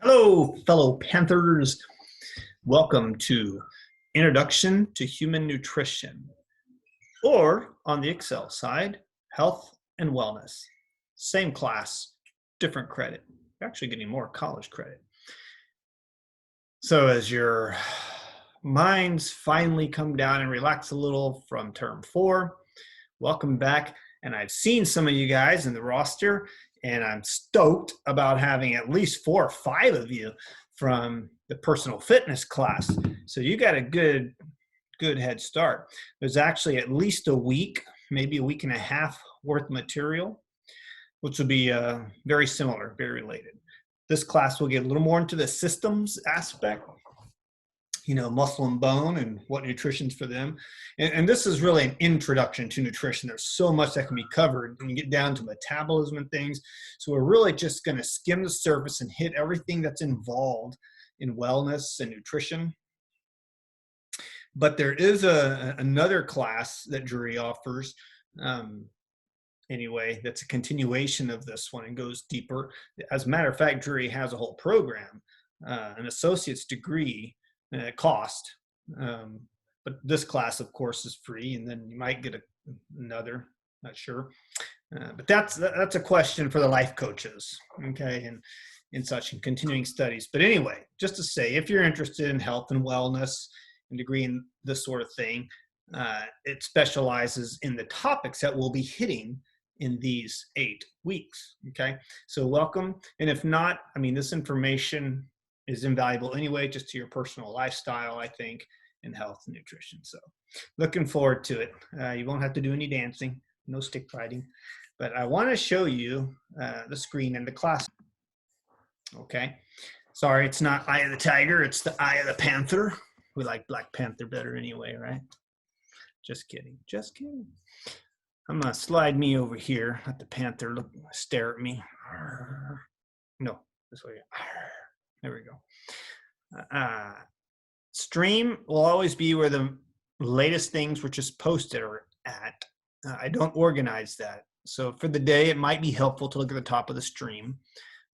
Hello, fellow Panthers. Welcome to Introduction to Human Nutrition, or on the Excel side, Health and Wellness. Same class, different credit. You're actually getting more college credit. So as your minds finally come down and relax a little from term 4, welcome back. And I've seen some of you guys in the roster, and I'm stoked about having at least 4 or 5 of you from the personal fitness class. So you got a good head start. There's actually at least a week, maybe a week and a half worth of material, which will be very similar, very related. This class will get a little more into the systems aspect, muscle and bone and what nutrition's for them. And this is really an introduction to nutrition. There's so much that can be covered when you get down to metabolism and things. So we're really just going to skim the surface and hit everything that's involved in wellness and nutrition. But there is another class that Drury offers, anyway, that's a continuation of this one and goes deeper. As a matter of fact, Drury has a whole program, an associate's degree cost. But this class, of course, is free, and then you might get another, not sure. But that's a question for the life coaches, okay, and such, and continuing studies. But anyway, just to say, if you're interested in health and wellness and degree in this sort of thing, it specializes in the topics that we'll be hitting in these 8 weeks, okay? So welcome, and if not, this information is invaluable anyway, just to your personal lifestyle, I think, in health and nutrition. So looking forward to it. You won't have to do any dancing, no stick fighting, but I want to show you the screen and the class. Okay. Sorry, it's not Eye of the Tiger, it's the Eye of the Panther. We like Black Panther better anyway, right? Just kidding. Just kidding. I'm going to slide me over here. Let the panther stare at me. No, this way. There we go. Stream will always be where the latest things which is posted are at. I don't organize that. So for the day, it might be helpful to look at the top of the stream.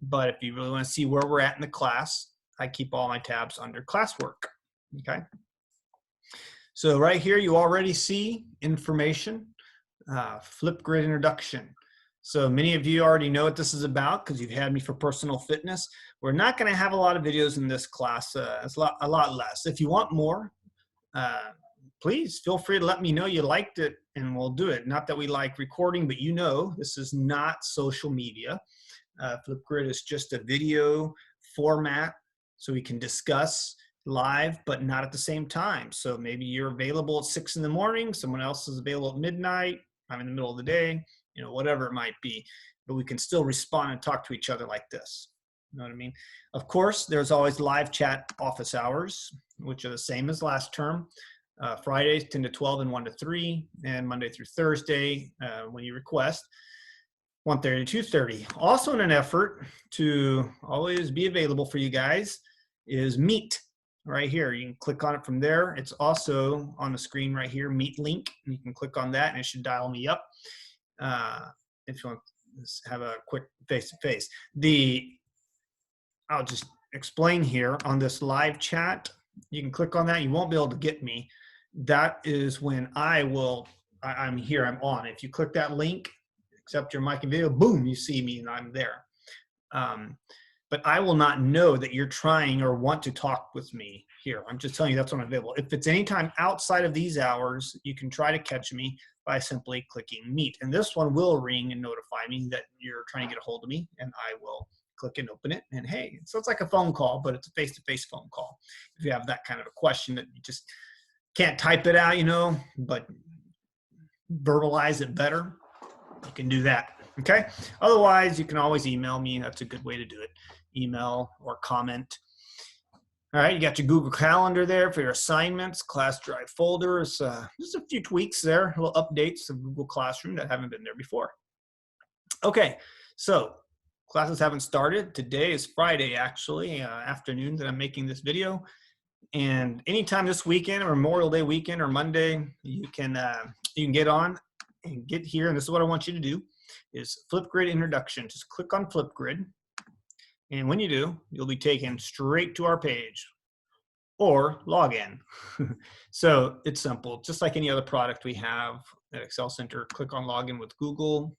But if you really want to see where we're at in the class, I keep all my tabs under classwork. Okay. So right here, you already see information, Flipgrid introduction. So many of you already know what this is about because you've had me for personal fitness. We're not going to have a lot of videos in this class. It's a lot less. If you want more, please feel free to let me know you liked it and we'll do it. Not that we like recording, but this is not social media. Flipgrid is just a video format so we can discuss live, but not at the same time. So maybe you're available at 6 in the morning, someone else is available at midnight, I'm in the middle of the day, whatever it might be, but we can still respond and talk to each other like this. You know what I mean? Of course, there's always live chat office hours, which are the same as last term. Fridays 10 to 12 and 1 to 3, and Monday through Thursday, when you request, 1:30 to 2:30. Also in an effort to always be available for you guys is Meet. Right here, you can click on it from there. It's also on the screen right here, Meet link. You can click on that and it should dial me up if you want to have a quick face-to-face. I'll just explain here on this live chat. You can click on that. You won't be able to get me. That is when I'm here, I'm on. If you click that link, accept your mic and video, boom, you see me and I'm there. But I will not know that you're trying or want to talk with me here. I'm just telling you that's when I'm available. If it's anytime outside of these hours, you can try to catch me by simply clicking Meet. And this one will ring and notify me that you're trying to get a hold of me, and I will click and open it. And hey, so it's like a phone call, but it's a face-to-face phone call. If you have that kind of a question that you just can't type it out, but verbalize it better, you can do that. Okay. Otherwise, you can always email me. That's a good way to do it. Email or comment. All right. You got your Google Calendar there for your assignments, class drive folders. Just a few tweaks there, little updates of Google Classroom that haven't been there before. Okay. So classes haven't started. Today is Friday, actually, afternoon that I'm making this video. And anytime this weekend or Memorial Day weekend or Monday, you can get on and get here. And this is what I want you to do. Is Flipgrid introduction. Just click on Flipgrid. And when you do, you'll be taken straight to our page or log in. So it's simple, just like any other product we have at Excel Center. Click on login with Google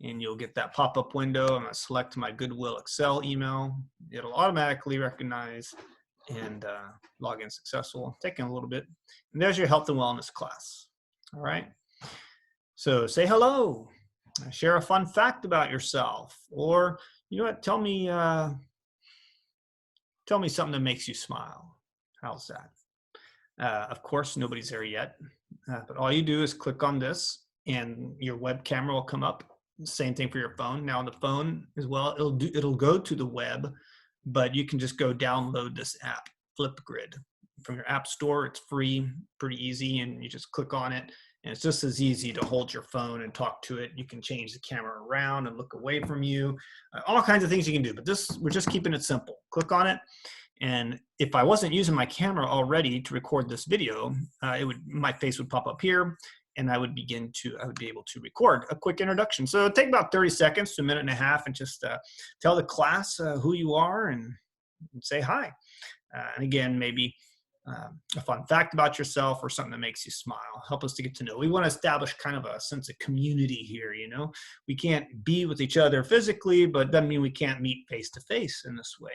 and you'll get that pop-up window. I'm going to select my Goodwill Excel email. It'll automatically recognize and log in successful. Taking a little bit. And there's your health and wellness class. All right. So say hello, share a fun fact about yourself, or you know what, tell me something that makes you smile. How's that? Of course, nobody's there yet, but all you do is click on this and your web camera will come up. Same thing for your phone. Now on the phone as well, it'll go to the web, but you can just go download this app, Flipgrid, from your app store. It's free, pretty easy, and you just click on it. And it's just as easy to hold your phone and talk to it. You can change the camera around and look away from you. All kinds of things you can do, but we're just keeping it simple. Click on it. And if I wasn't using my camera already to record this video, my face would pop up here and I would be able to record a quick introduction. So it'll take about 30 seconds to a minute and a half and just tell the class who you are and say hi. And again, maybe a fun fact about yourself or something that makes you smile. Help us to get to know. We want to establish kind of a sense of community here, you know. We can't be with each other physically, but it doesn't mean we can't meet face to face in this way.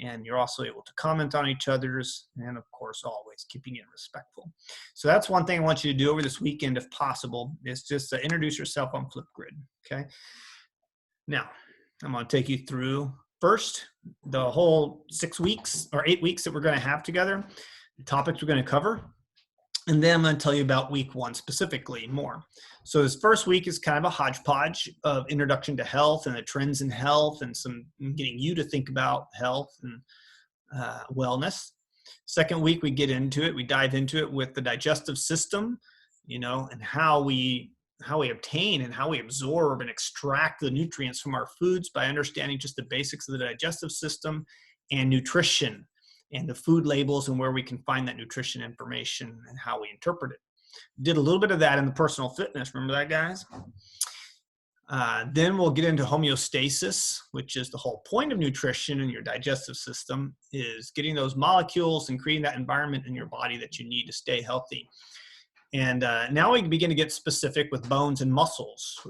And you're also able to comment on each other's, and of course, always keeping it respectful. So that's one thing I want you to do over this weekend, if possible, is just introduce yourself on Flipgrid, okay? Now, I'm going to take you through first the whole 6 weeks or 8 weeks that we're going to have together, the topics we're going to cover, and then I'm going to tell you about week 1 specifically more. So this first week is kind of a hodgepodge of introduction to health and the trends in health and some getting you to think about health and wellness. Second week, we get into it. We dive into it with the digestive system, you know, and how we obtain and how we absorb and extract the nutrients from our foods by understanding just the basics of the digestive system and nutrition and the food labels and where we can find that nutrition information and how we interpret it. Did a little bit of that in the personal fitness. Remember that, guys? Then we'll get into homeostasis, which is the whole point of nutrition in your digestive system, is getting those molecules and creating that environment in your body that you need to stay healthy. And now we can begin to get specific with bones and muscles.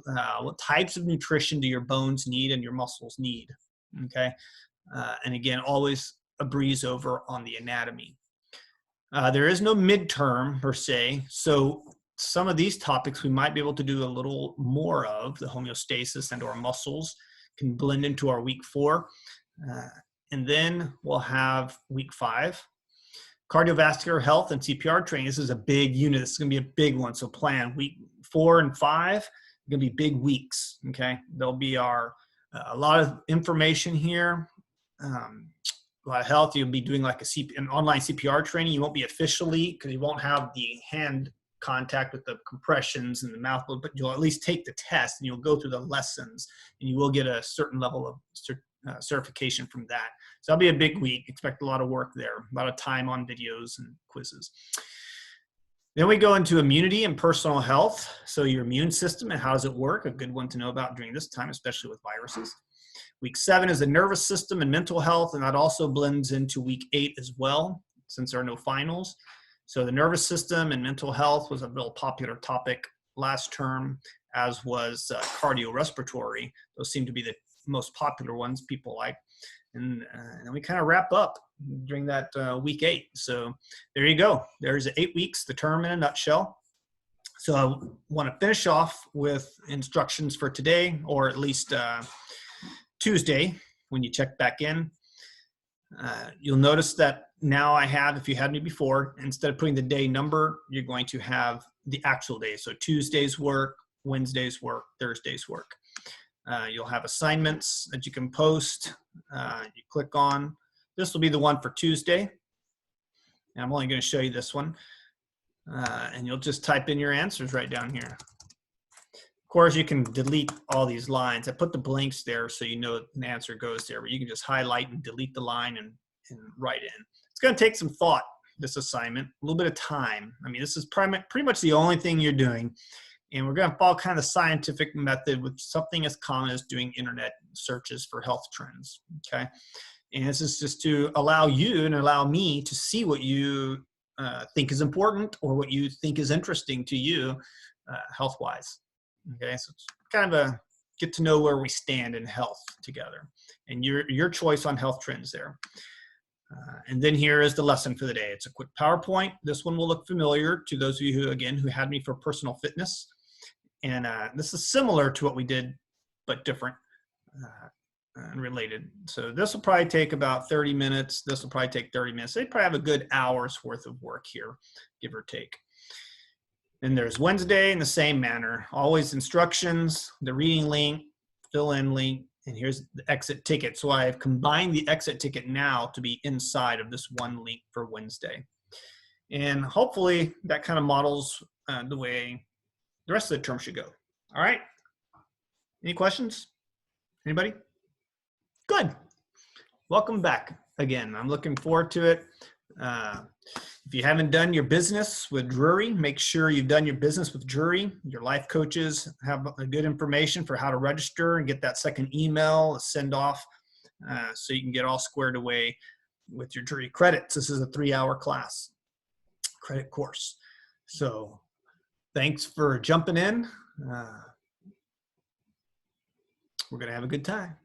What types of nutrition do your bones need and your muscles need? Okay. And again, always a breeze over on the anatomy. There is no midterm per se. So some of these topics we might be able to do a little more of. The homeostasis and our muscles can blend into our week 4. And then we'll have week 5. Cardiovascular health and CPR training. This is a big unit. This is going to be a big one. So plan week 4 and 5 are going to be big weeks. Okay. There'll be a lot of information here. A lot of health. You'll be doing like an online CPR training. You won't be officially, because you won't have the hand contact with the compressions and the mouth, but you'll at least take the test and you'll go through the lessons and you will get a certain level of certification from that. So that'll be a big week. Expect a lot of work there, a lot of time on videos and quizzes. Then we go into immunity and personal health. So your immune system and how does it work? A good one to know about during this time, especially with viruses. Week 7 is the nervous system and mental health, and that also blends into week 8 as well, since there are no finals. So the nervous system and mental health was a real popular topic last term, as was cardiorespiratory. Those seem to be the most popular ones people like. And then we kind of wrap up during that week 8. So there you go. There's 8 weeks, the term in a nutshell. So I want to finish off with instructions for today, or at least Tuesday when you check back in. You'll notice that now I have, if you had me before, instead of putting the day number, you're going to have the actual day. So Tuesday's work, Wednesday's work, Thursday's work. You'll have assignments that you can post. You click on. This will be the one for Tuesday. And I'm only going to show you this one. And you'll just type in your answers right down here. Of course, you can delete all these lines. I put the blanks there so you know an answer goes there, but you can just highlight and delete the line and write in. It's going to take some thought, this assignment, a little bit of time. I mean, this is pretty much the only thing you're doing And we're going to follow kind of scientific method with something as common as doing internet searches for health trends. Okay. And this is just to allow you and allow me to see what you think is important or what you think is interesting to you health-wise. Okay. So it's kind of a get to know where we stand in health together and your choice on health trends there. And then here is the lesson for the day. It's a quick PowerPoint. This one will look familiar to those of you who, again, who had me for personal fitness. And this is similar to what we did, but different and related. So this will probably take about 30 minutes. This will probably take 30 minutes. They probably have a good hour's worth of work here, give or take. And there's Wednesday in the same manner. Always instructions, the reading link, fill in link, and here's the exit ticket. So I've combined the exit ticket now to be inside of this one link for Wednesday. And hopefully that kind of models the way the rest of the term should go. All right. Any questions? Anybody? Good. Welcome back again. I'm looking forward to it. If you haven't done your business with Drury, make sure you've done your business with Drury. Your life coaches have a good information for how to register and get that second email, send off, so you can get all squared away with your Drury credits. This is a 3-hour class, credit course. So thanks for jumping in. We're going to have a good time.